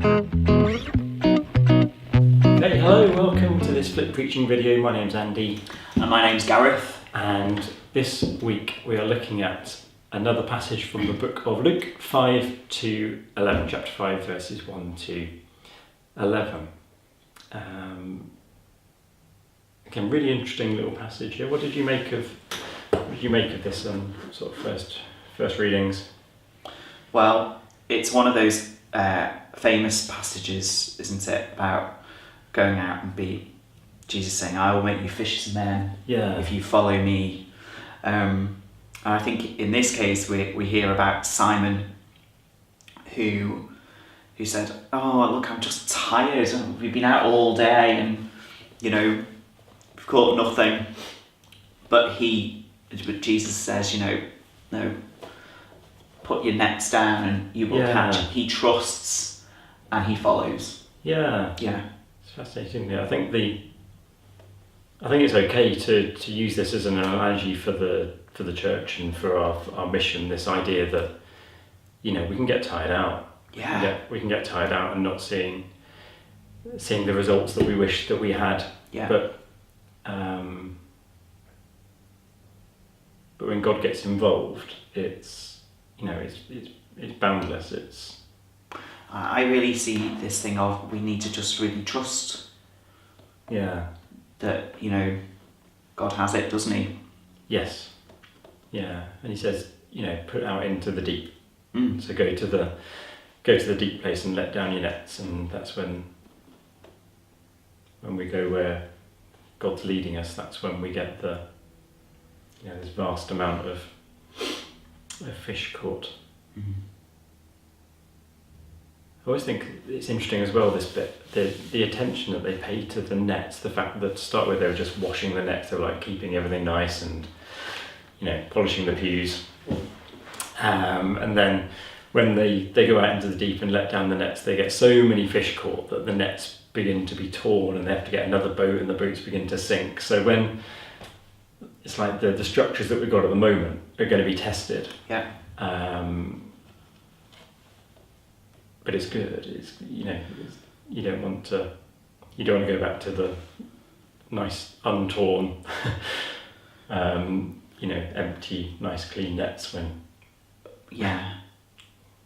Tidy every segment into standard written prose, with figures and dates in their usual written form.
Hey, hello, welcome to this flip preaching video. My name's Andy. And my name's Gareth. And this week we are looking at another passage from the book of Luke 5 to 11, chapter 5, verses 1 to 11. Again, really interesting little passage here. What did you make of this sort of first readings? Well, it's one of those famous passages, isn't it, about going out and Jesus saying, "I will make you fishers of men if you follow me." And I think in this case we hear about Simon who said, "Oh, look, I'm just tired. We've been out all day and, we've caught nothing." But Jesus says, "No, put your nets down and you will catch." He trusts and he follows. Yeah. It's fascinating. Yeah, I think it's okay to use this as an analogy for the church and for our mission. This idea that we can get tired out. Yeah. We can get tired out and not seeing the results that we wish that we had. Yeah. But when God gets involved, it's boundless. I really see this thing of we need to just really trust. Yeah. That God has it, doesn't he? Yes. Yeah, and he says, put out into the deep. So go to the deep place and let down your nets, and that's when we go where God's leading us. That's when we get this vast amount of fish caught. Mm-hmm. I always think it's interesting as well, this bit, the attention that they pay to the nets, the fact that to start with they were just washing the nets, they were like keeping everything nice and polishing the pews, and then when they go out into the deep and let down the nets, they get so many fish caught that the nets begin to be torn and they have to get another boat and the boats begin to sink. So when it's like the structures that we've got at the moment are going to be tested. Yeah. But it's good. You don't want to go back to the nice untorn, empty, nice clean nets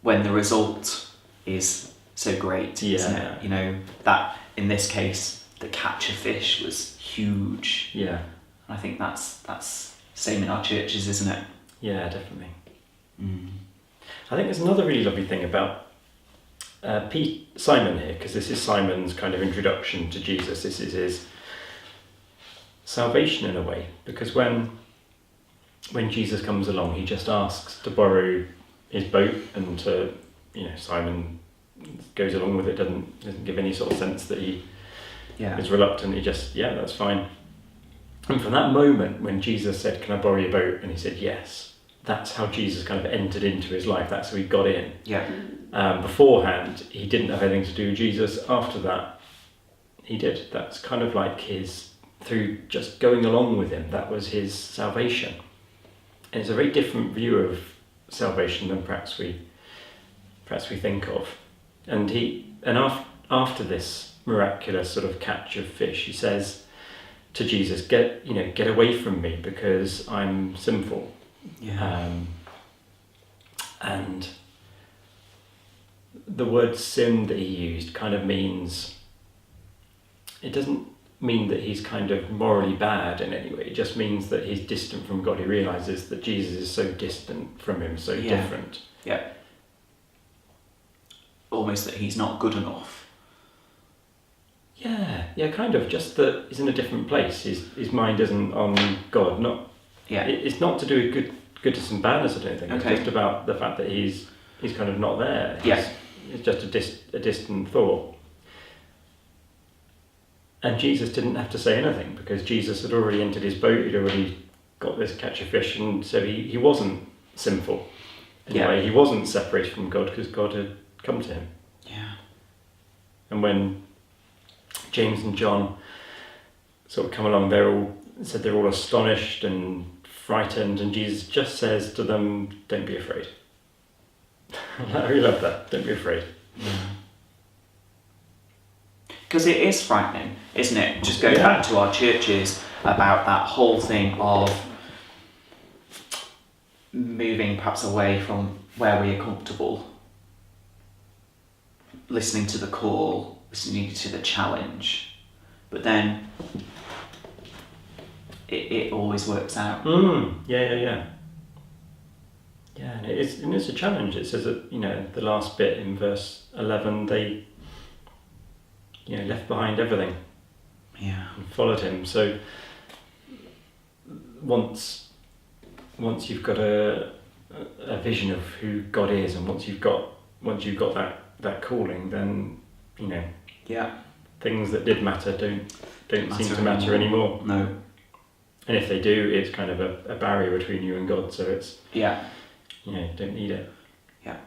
when the result is so great, isn't it? That in this case the catch of fish was huge. Yeah. I think that's same in our churches, isn't it? Yeah, definitely. I think there's another really lovely thing about Simon here, because this is Simon's kind of introduction to Jesus. This is his salvation in a way, because when Jesus comes along, he just asks to borrow his boat, and Simon goes along with it. Doesn't give any sort of sense that he is reluctant. He just that's fine. And from that moment when Jesus said, "Can I borrow your boat?" and he said yes, that's how Jesus kind of entered into his life. That's how he got in. Yeah. Beforehand, he didn't have anything to do with Jesus. After that, he did. That's kind of like through just going along with him, that was his salvation. And it's a very different view of salvation than perhaps we think of. And after this miraculous sort of catch of fish, he says to Jesus, get away from me because I'm sinful. Yeah. And the word sin that he used kind of means, it doesn't mean that he's kind of morally bad in any way. It just means that he's distant from God. He realizes that Jesus is so distant from him, so different. Yeah. Almost that he's not good enough. Yeah, kind of. Just that he's in a different place. His mind isn't on God. It's not to do with goodness and badness, I don't think. Okay. It's just about the fact that he's kind of not there. It's just a distant thought. And Jesus didn't have to say anything, because Jesus had already entered his boat. He'd already got this catch of fish, and so he wasn't sinful. Anyway, he wasn't separated from God because God had come to him. Yeah. And when James and John sort of come along, they're all astonished and frightened, and Jesus just says to them, "Don't be afraid." I really love that. Don't be afraid. Yeah. Because it is frightening, isn't it? Just going back to our churches about that whole thing of moving perhaps away from where we are comfortable, listening to the call, listening to the challenge, but then it always works out. Yeah, and it's a challenge. It says that, the last bit in verse 11, they, left behind everything. Yeah. And followed him. So once you've got a vision of who God is, and once you've got that calling, then things that did matter don't seem to matter anymore. No. And if they do, it's kind of a barrier between you and God. So it's don't need it. Yeah.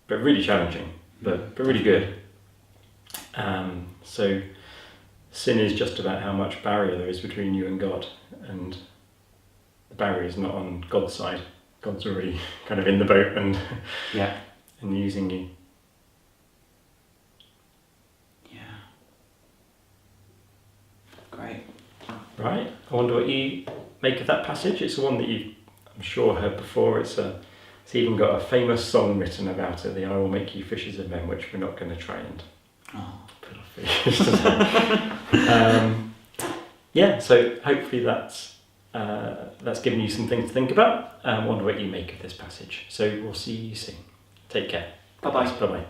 But really challenging, but really good. So sin is just about how much barrier there is between you and God, and the barrier is not on God's side. God's already kind of in the boat and and using you. Yeah. Great. Right. I wonder what you make of that passage. It's the one that you've, I'm sure, heard before. It's even got a famous song written about it, the "I Will Make You Fishers of Men," which we're not going to try and put off fish today. So hopefully that's given you some things to think about. I wonder what you make of this passage. So we'll see you soon. Take care. Bye-bye. Bye-bye.